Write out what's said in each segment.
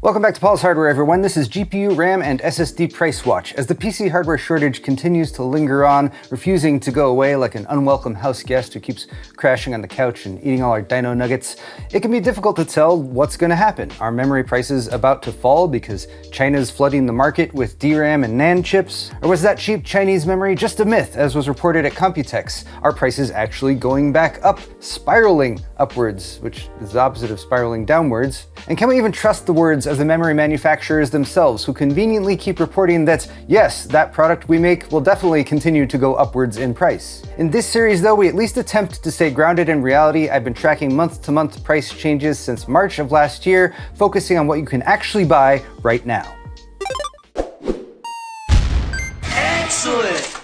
Welcome back to Paul's Hardware, everyone. This is GPU, RAM, and SSD Price Watch. As the PC hardware shortage continues to linger on, refusing to go away like an unwelcome house guest who keeps crashing on the couch and eating all our dino nuggets, it can be difficult to tell what's going to happen. Are memory prices about to fall because China's flooding the market with DRAM and NAND chips? Or was that cheap Chinese memory just a myth, as was reported at Computex? Are prices actually going back up, spiraling upwards, which is the opposite of spiraling downwards? And can we even trust the words of the memory manufacturers themselves, who conveniently keep reporting that, yes, that product we make will definitely continue to go upwards in price? In this series, though, we at least attempt to stay grounded in reality. I've been tracking month-to-month price changes since March of last year, focusing on what you can actually buy right now. Excellent!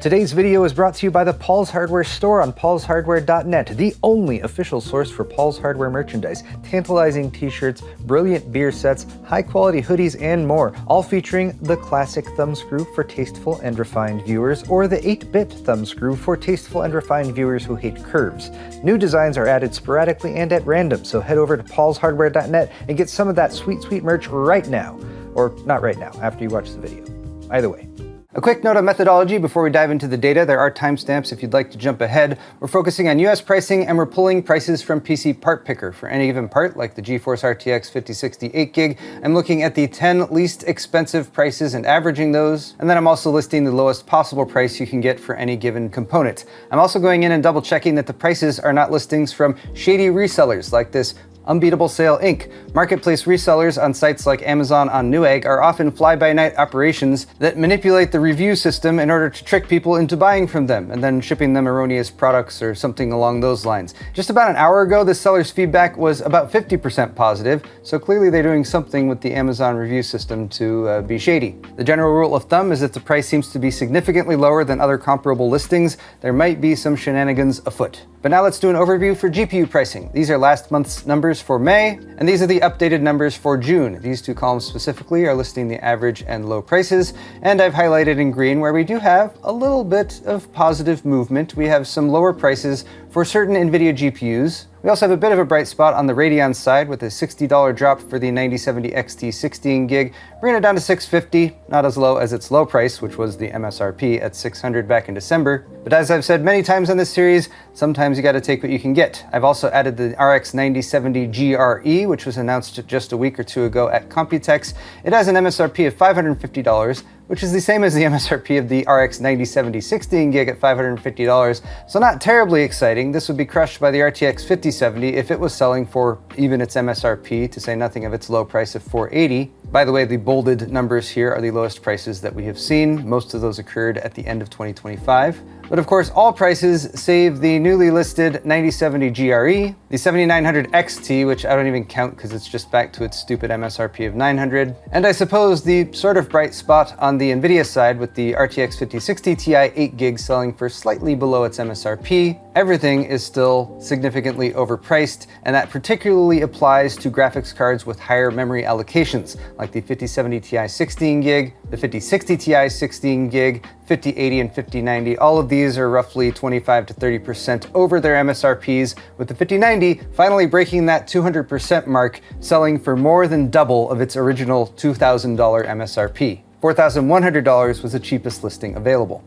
Today's video is brought to you by the Paul's Hardware store on paulshardware.net, the only official source for Paul's Hardware merchandise, tantalizing t-shirts, brilliant beer sets, high-quality hoodies, and more, all featuring the classic thumbscrew for tasteful and refined viewers, or the 8-bit thumbscrew for tasteful and refined viewers who hate curves. New designs are added sporadically and at random, so head over to paulshardware.net and get some of that sweet, sweet merch right now. Or not right now, after you watch the video. Either way. A quick note on methodology before we dive into the data. There are timestamps if you'd like to jump ahead. We're focusing on US pricing, and we're pulling prices from PCPartPicker. For any given part, like the GeForce RTX 5060 8GB, I'm looking at the 10 least expensive prices and averaging those, and then I'm also listing the lowest possible price you can get for any given component. I'm also going in and double checking that the prices are not listings from shady resellers like this Unbeatable Sale Inc. Marketplace resellers on sites like Amazon on Newegg are often fly-by-night operations that manipulate the review system in order to trick people into buying from them and then shipping them erroneous products or something along those lines. Just about an hour ago, the seller's feedback was about 50% positive, so clearly they're doing something with the Amazon review system to be shady. The general rule of thumb is that the price seems to be significantly lower than other comparable listings. There might be some shenanigans afoot. But now let's do an overview for GPU pricing. These are last month's numbers for May, and these are the updated numbers for June. These two columns specifically are listing the average and low prices, and I've highlighted in green where we do have a little bit of positive movement. We have some lower prices for certain Nvidia GPUs. We also have a bit of a bright spot on the Radeon side with a $60 drop for the 9070 XT 16GB, bringing it down to $650, not as low as its low price, which was the MSRP at $600 back in December. But as I've said many times on this series, sometimes you gotta take what you can get. I've also added the RX 9070 GRE, which was announced just a week or two ago at Computex. It has an MSRP of $550, which is the same as the MSRP of the RX 9070 16GB at $550, so not terribly exciting. This would be crushed by the RTX 5070 if it was selling for even its MSRP, to say nothing of its low price of $480. By the way, the bolded numbers here are the lowest prices that we have seen. Most of those occurred at the end of 2025. But of course, all prices save the newly listed 9070 GRE, the 7900 XT, which I don't even count because it's just back to its stupid MSRP of $900, and I suppose the sort of bright spot on the Nvidia side with the RTX 5060 Ti 8GB selling for slightly below its MSRP. Everything is still significantly overpriced, and that particularly applies to graphics cards with higher memory allocations, like the 5070 Ti 16GB, the 5060 Ti 16GB, 5080 and 5090. All of these are roughly 25 to 30% over their MSRPs, with the 5090 finally breaking that 200% mark, selling for more than double of its original $2,000 MSRP. $4,100 was the cheapest listing available.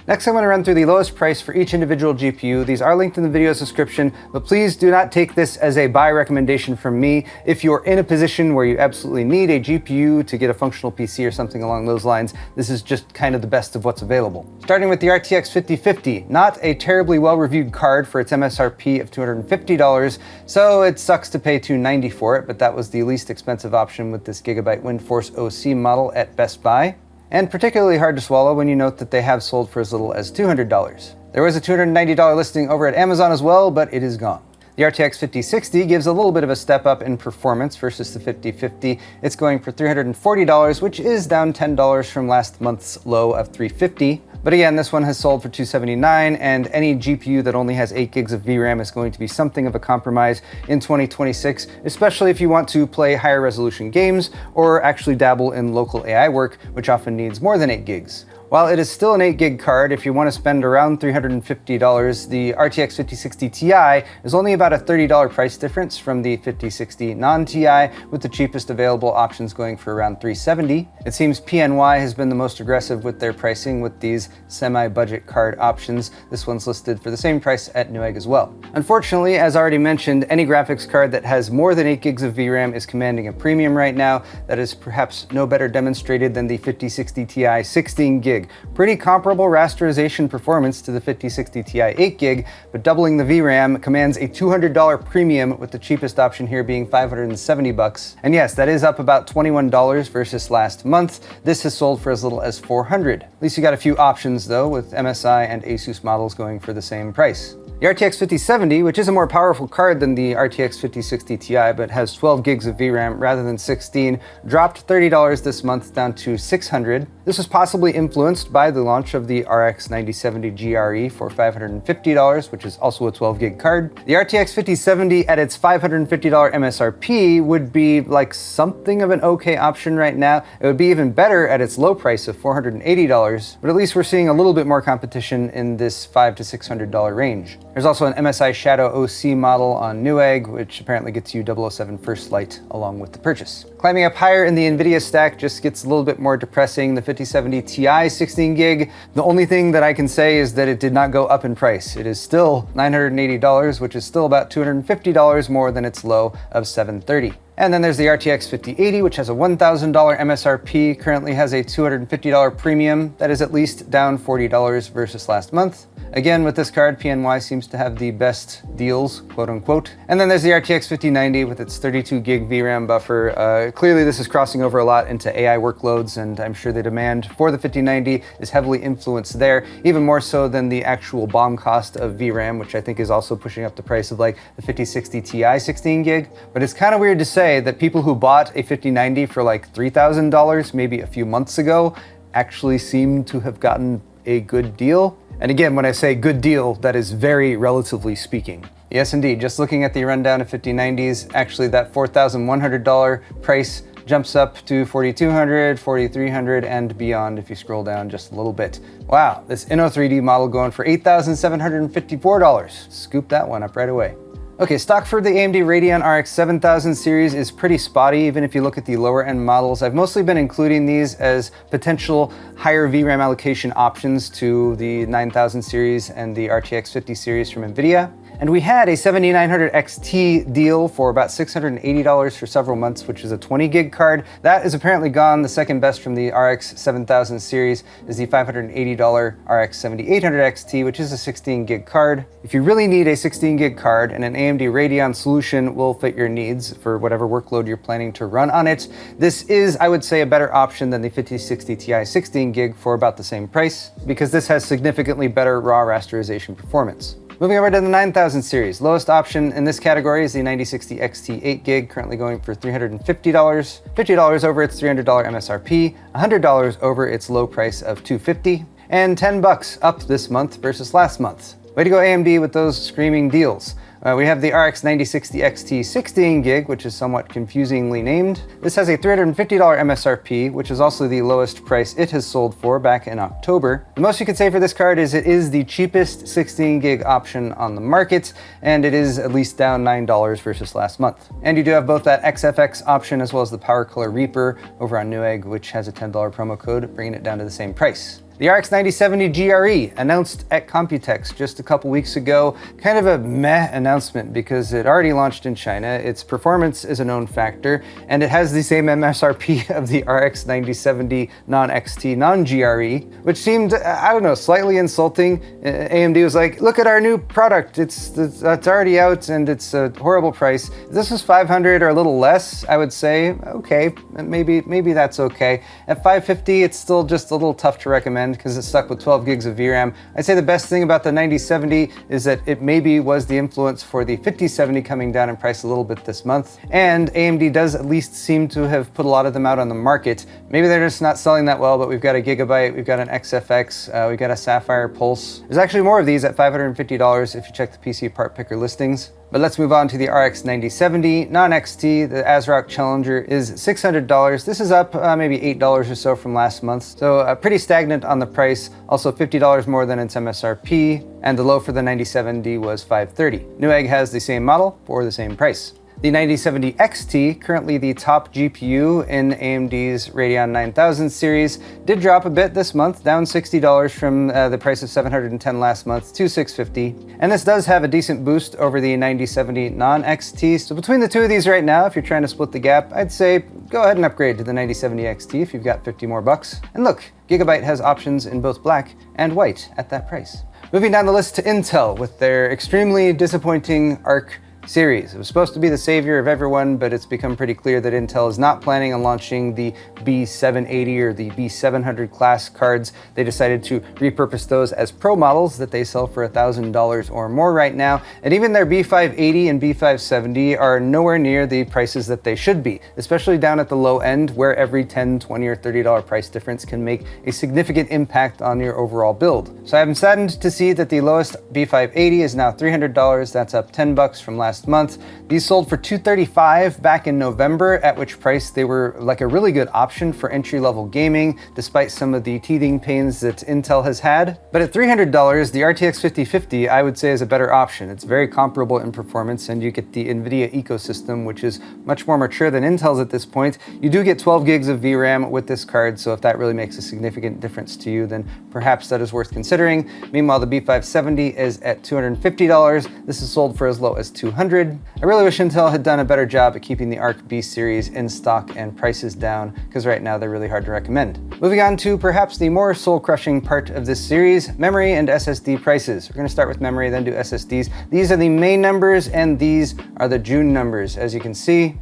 Next, I'm going to run through the lowest price for each individual GPU. These are linked in the video's description, but please do not take this as a buy recommendation from me. If you're in a position where you absolutely need a GPU to get a functional PC or something along those lines, this is just kind of the best of what's available. Starting with the RTX 5050, not a terribly well-reviewed card for its MSRP of $250, so it sucks to pay $290 for it, but that was the least expensive option with this Gigabyte WindForce OC model at Best Buy. And particularly hard to swallow when you note that they have sold for as little as $200. There was a $290 listing over at Amazon as well, but it is gone. The RTX 5060 gives a little bit of a step up in performance versus the 5050. It's going for $340, which is down $10 from last month's low of $350. But again, this one has sold for $279, and any GPU that only has 8 gigs of VRAM is going to be something of a compromise in 2026, especially if you want to play higher resolution games or actually dabble in local AI work, which often needs more than 8 gigs. While it is still an 8 gig card, if you want to spend around $350, the RTX 5060 Ti is only about a $30 price difference from the 5060 non-Ti, with the cheapest available options going for around $370. It seems PNY has been the most aggressive with their pricing with these semi-budget card options. This one's listed for the same price at Newegg as well. Unfortunately, as already mentioned, any graphics card that has more than 8 gigs of VRAM is commanding a premium right now. That is perhaps no better demonstrated than the 5060 Ti 16 gig. Pretty comparable rasterization performance to the 5060 Ti 8 gig, but doubling the VRAM commands a $200 premium, with the cheapest option here being $570. And yes, that is up about $21 versus last month. This has sold for as little as $400. At least you got a few options though, with MSI and Asus models going for the same price. The RTX 5070, which is a more powerful card than the RTX 5060 Ti, but has 12 gigs of VRAM rather than 16, dropped $30 this month down to $600. This was possibly influenced by the launch of the RX 9070 GRE for $550, which is also a 12 gig card. The RTX 5070 at its $550 MSRP would be like something of an okay option right now. It would be even better at its low price of $480, but at least we're seeing a little bit more competition in this $500 to $600 range. There's also an MSI Shadow OC model on Newegg, which apparently gets you 007 First Light along with the purchase. Climbing up higher in the Nvidia stack just gets a little bit more depressing. The 5070 Ti 16 gig, the only thing that I can say is that it did not go up in price. It is still $980, which is still about $250 more than its low of $730. And then there's the RTX 5080, which has a $1,000 MSRP, currently has a $250 premium. That is at least down $40 versus last month. Again, with this card, PNY seems to have the best deals, quote unquote. And then there's the RTX 5090 with its 32 gig VRAM buffer. Clearly this is crossing over a lot into AI workloads, and I'm sure the demand for the 5090 is heavily influenced there, even more so than the actual BOM cost of VRAM, which I think is also pushing up the price of like the 5060 Ti 16 gig. But it's kind of weird to say that people who bought a 5090 for like $3,000 maybe a few months ago actually seem to have gotten a good deal. And again, when I say good deal, that is very relatively speaking. Yes, indeed, just looking at the rundown of 5090s, actually that $4,100 price jumps up to $4,200, $4,300, and beyond if you scroll down just a little bit. Wow, this Inno3D model going for $8,754. Scoop that one up right away. Okay, stock for the AMD Radeon RX 7000 series is pretty spotty, even if you look at the lower end models. I've mostly been including these as potential higher VRAM allocation options to the 9000 series and the RTX 50 series from Nvidia. And we had a 7900 XT deal for about $680 for several months, which is a 20 gig card. That is apparently gone. The second best from the RX 7000 series is the $580 RX 7800 XT, which is a 16 gig card. If you really need a 16 gig card and an AMD Radeon solution will fit your needs for whatever workload you're planning to run on it, this is, I would say, a better option than the 5060 Ti 16 gig for about the same price, because this has significantly better raw rasterization performance. Moving over to the 9000 series, lowest option in this category is the 9060 XT 8 gig, currently going for $350, $50 over its $300 MSRP, $100 over its low price of $250, and $10 up this month versus last month. Way to go AMD with those screaming deals. We have the RX 9060 XT 16 gig, which is somewhat confusingly named. This has a $350 MSRP, which is also the lowest price it has sold for back in October. The most you could say for this card is it is the cheapest 16 gig option on the market, and it is at least down $9 versus last month. And you do have both that XFX option as well as the Power Color Reaper over on Newegg, which has a $10 promo code, bringing it down to the same price. The RX 9070 GRE, announced at Computex just a couple weeks ago. Kind of a meh announcement because it already launched in China, its performance is a known factor, and it has the same MSRP of the RX 9070 non-XT, non-GRE, which seemed, I don't know, slightly insulting. AMD was like, look at our new product, it's already out and it's a horrible price. If this was $500 or a little less, I would say, okay, maybe that's okay. At $550, it's still just a little tough to recommend because it's stuck with 12 gigs of VRAM. I'd say the best thing about the 9070 is that it maybe was the influence for the 5070 coming down in price a little bit this month. And AMD does at least seem to have put a lot of them out on the market. Maybe they're just not selling that well, but we've got a Gigabyte, we've got an XFX, we've got a Sapphire Pulse. There's actually more of these at $550 if you check the PC Part Picker listings. But let's move on to the RX 9070 non-XT. The ASRock Challenger is $600. This is up maybe $8 or so from last month. So pretty stagnant on the price. Also $50 more than its MSRP. And the low for the 9070 was $530. Newegg has the same model for the same price. The 9070 XT, currently the top GPU in AMD's Radeon 9000 series, did drop a bit this month, down $60 from the price of $710 last month to $650. And this does have a decent boost over the 9070 non-XT. So between the two of these right now, if you're trying to split the gap, I'd say go ahead and upgrade to the 9070 XT if you've got 50 more bucks. And look, Gigabyte has options in both black and white at that price. Moving down the list to Intel with their extremely disappointing Arc series. It was supposed to be the savior of everyone, but it's become pretty clear that Intel is not planning on launching the B780 or the B700 class cards. They decided to repurpose those as Pro models that they sell for $1,000 or more right now. And even their B580 and B570 are nowhere near the prices that they should be, especially down at the low end where every $10, $20, or $30 price difference can make a significant impact on your overall build. So I'm saddened to see that the lowest B580 is now $300. That's up 10 bucks from last month. These sold for $235 back in November, at which price they were like a really good option for entry-level gaming, despite some of the teething pains that Intel has had. But at $300, the RTX 5050 I would say is a better option. It's very comparable in performance, and you get the Nvidia ecosystem, which is much more mature than Intel's at this point. You do get 12 gigs of VRAM with this card, so if that really makes a significant difference to you, then perhaps that is worth considering. Meanwhile, the B570 is at $250. This is sold for as low as $200. I really wish Intel had done a better job at keeping the Arc B series in stock and prices down, because right now they're really hard to recommend. Moving on to perhaps the more soul-crushing part of this series, memory and SSD prices. We're going to start with memory, then do SSDs. These are the May numbers, and these are the June numbers. As you can see,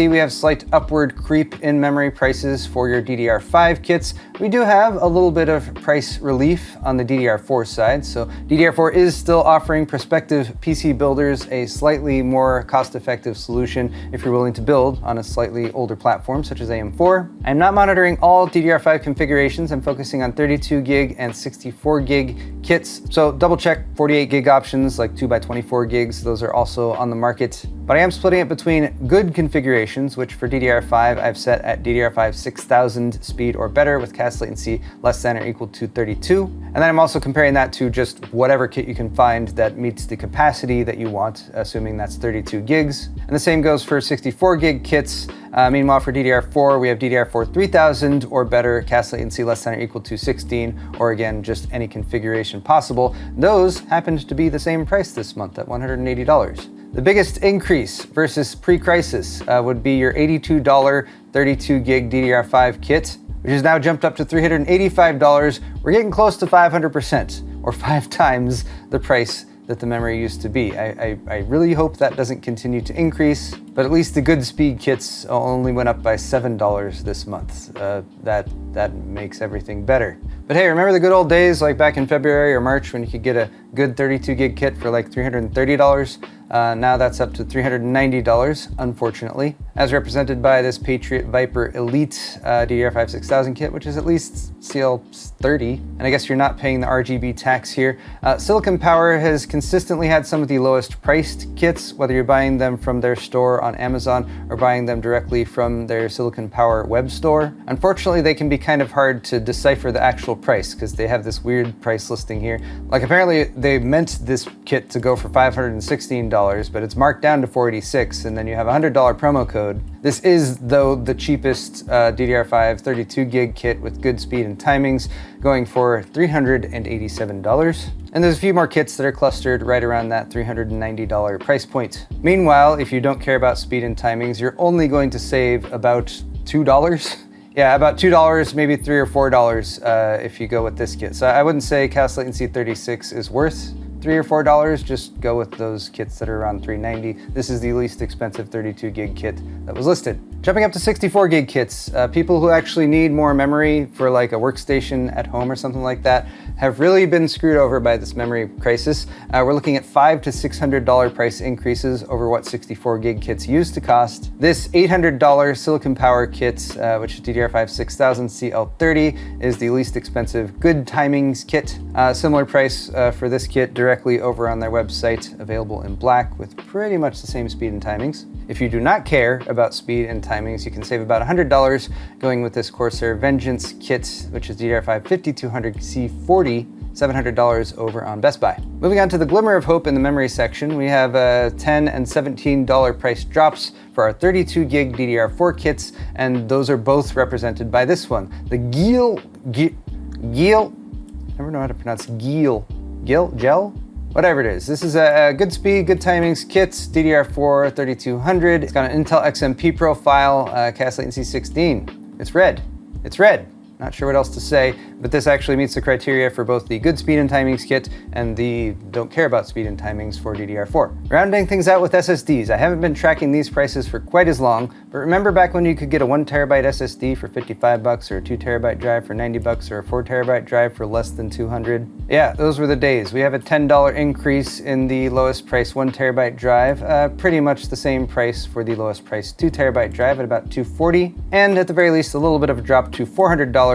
we have slight upward creep in memory prices for your DDR5 kits. We do have a little bit of price relief on the DDR4 side. So DDR4 is still offering prospective PC builders a slightly more cost-effective solution if you're willing to build on a slightly older platform such as AM4. I'm not monitoring all DDR5 configurations. I'm focusing on 32 gig and 64 gig kits. So double check 48 gig options like 2x24 gigs. Those are also on the market. But I am splitting it between good configurations, which for DDR5 I've set at DDR5 6000 speed or better with CAS latency less than or equal to 32. And then I'm also comparing that to just whatever kit you can find that meets the capacity that you want, assuming that's 32 gigs. And the same goes for 64 gig kits. Meanwhile, for DDR4, we have DDR4 3000 or better, CAS latency less than or equal to 16, or again, just any configuration possible. Those happened to be the same price this month at $180. The biggest increase versus pre-crisis would be your $82 32 gig DDR5 kit, which has now jumped up to $385. We're getting close to 500%, or 5 times the price that the memory used to be. I really hope that doesn't continue to increase, but at least the good speed kits only went up by $7 this month. That makes everything better. But hey, remember the good old days like back in February or March when you could get a good 32 gig kit for like $330? Now that's up to $390, unfortunately, as represented by this Patriot Viper Elite DDR5 6000 kit, which is at least CL30. And I guess you're not paying the RGB tax here. Silicon Power has consistently had some of the lowest priced kits, whether you're buying them from their store on Amazon or buying them directly from their Silicon Power web store. Unfortunately, they can be kind of hard to decipher the actual price because they have this weird price listing here. Like apparently they meant this kit to go for $516, but it's marked down to $486, and then you have a $100 promo code. This is, though, the cheapest DDR5 32 gig kit with good speed and timings, going for $387. And there's a few more kits that are clustered right around that $390 price point. Meanwhile, if you don't care about speed and timings, you're only going to save about $2. Yeah, about $2, maybe $3 or $4 if you go with this kit. So I wouldn't say CAS latency 36 is worth $3 or $4, just go with those kits that are around $390. This is the least expensive 32 gig kit that was listed. Jumping up to 64 gig kits, people who actually need more memory for like a workstation at home or something like that have really been screwed over by this memory crisis. We're looking at $500 to $600 price increases over what 64 gig kits used to cost. This $800 Silicon Power kit, which is DDR5 6000 CL30, is the least expensive good timings kit. Similar price for this kit directly directly over on their website, available in black with pretty much the same speed and timings. If you do not care about speed and timings, you can save about $100 going with this Corsair Vengeance kit, which is DDR5 5200C40, $700 over on Best Buy. Moving on to the glimmer of hope in the memory section, we have $10 and $17 price drops for our 32 gig DDR4 kits, and those are both represented by this one, the Gel, I never know how to pronounce gel? Whatever it is. This is a good speed, good timings kit, DDR4 3200. It's got an Intel XMP profile, cast latency 16. It's red. It's red. Not sure what else to say, but this actually meets the criteria for both the good speed and timings kit and the don't care about speed and timings for DDR4. Rounding things out with SSDs, I haven't been tracking these prices for quite as long, but remember back when you could get a 1 terabyte SSD for $55 or a 2 terabyte drive for $90 or a 4 terabyte drive for less than $200? Yeah, those were the days. We have a $10 increase in the lowest price 1 terabyte drive, pretty much the same price for the lowest price 2 terabyte drive at about $240, and at the very least a little bit of a drop to $400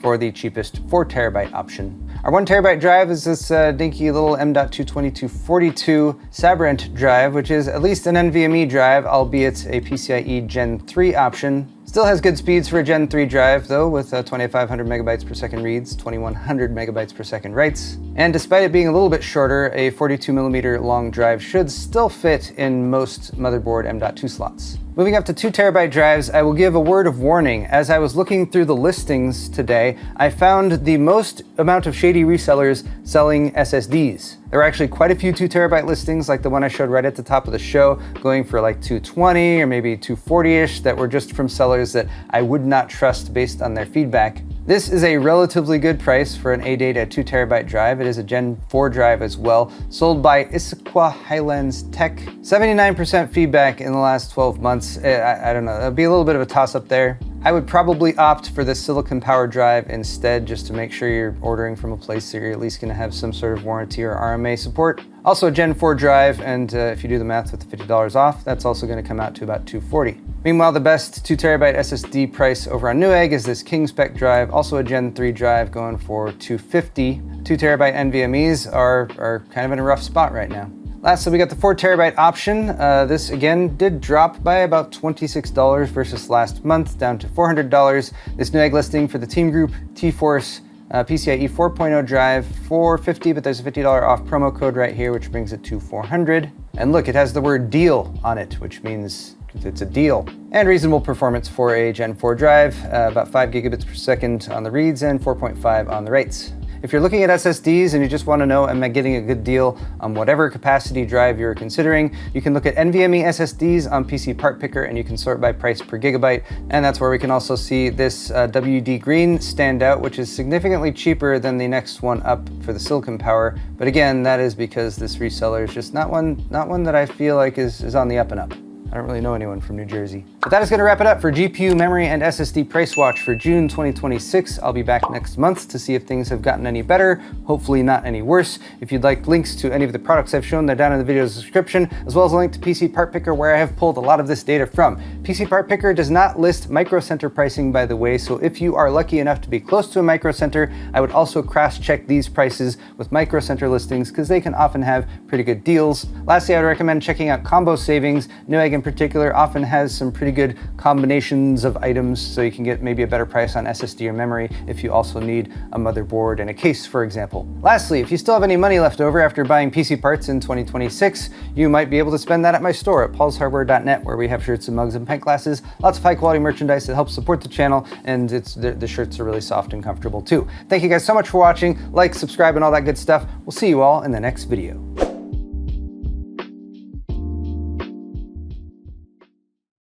for the cheapest 4 terabyte option. Our 1 terabyte drive is this dinky little M.22242 Sabrent drive, which is at least an NVMe drive, albeit a PCIe Gen 3 option. Still has good speeds for a Gen 3 drive though, with 2500 megabytes per second reads, 2100 megabytes per second writes. And despite it being a little bit shorter, a 42mm long drive should still fit in most motherboard M.2 slots. Moving up to 2 terabyte drives, I will give a word of warning. As I was looking through the listings today, I found the most amount of shady resellers selling SSDs. There were actually quite a few 2 terabyte listings, like the one I showed right at the top of the show, going for like $220 or maybe $240-ish, that were just from sellers that I would not trust based on their feedback. This is a relatively good price for an A-Data 2 terabyte drive. It is a Gen 4 drive as well, sold by Issaquah Highlands Tech. 79% feedback in the last 12 months. I don't know, it'll be a little bit of a toss-up there. I would probably opt for the silicon power drive instead, just to make sure you're ordering from a place that you're at least gonna have some sort of warranty or RMA support. Also a Gen 4 drive, and if you do the math with the $50 off, that's also gonna come out to about $240. Meanwhile, the best 2 terabyte SSD price over on Newegg is this King Spec drive, also a Gen 3 drive, going for $250. 2 terabyte NVMEs are kind of in a rough spot right now. Lastly, we got the 4 terabyte option. This again did drop by about $26 versus last month, down to $400. This Newegg listing for the Team Group T-Force PCIe 4.0 drive, $450, but there's a $50 off promo code right here, which brings it to $400. And look, it has the word deal on it, which means it's a deal. And reasonable performance for a Gen 4 drive, about 5 gigabits per second on the reads and 4.5 on the writes. If you're looking at SSDs and you just want to know, am I getting a good deal on whatever capacity drive you're considering, you can look at NVMe SSDs on PCPartPicker, and you can sort by price per gigabyte. And that's where we can also see this WD Green stand out, which is significantly cheaper than the next one up for the silicon power. But again, that is because this reseller is just not one that I feel like is on the up and up. I don't really know anyone from New Jersey. But that is going to wrap it up for GPU, memory, and SSD price watch for June 2026. I'll be back next month to see if things have gotten any better, hopefully not any worse. If you'd like links to any of the products I've shown, they're down in the video's description, as well as a link to PCPartPicker, where I have pulled a lot of this data from. PCPartPicker does not list micro center pricing, by the way, so if you are lucky enough to be close to a micro center, I would also cross-check these prices with micro center listings, because they can often have pretty good deals. Lastly, I would recommend checking out Combo Savings. Newegg in particular often has some pretty good combinations of items, so you can get maybe a better price on SSD or memory if you also need a motherboard and a case, for example. Lastly, if you still have any money left over after buying PC parts in 2026, you might be able to spend that at my store at paulshardware.net, where we have shirts and mugs and pint glasses, lots of high quality merchandise that helps support the channel, and the shirts are really soft and comfortable too. Thank you guys so much for watching. Like, subscribe, and all that good stuff. We'll see you all in the next video.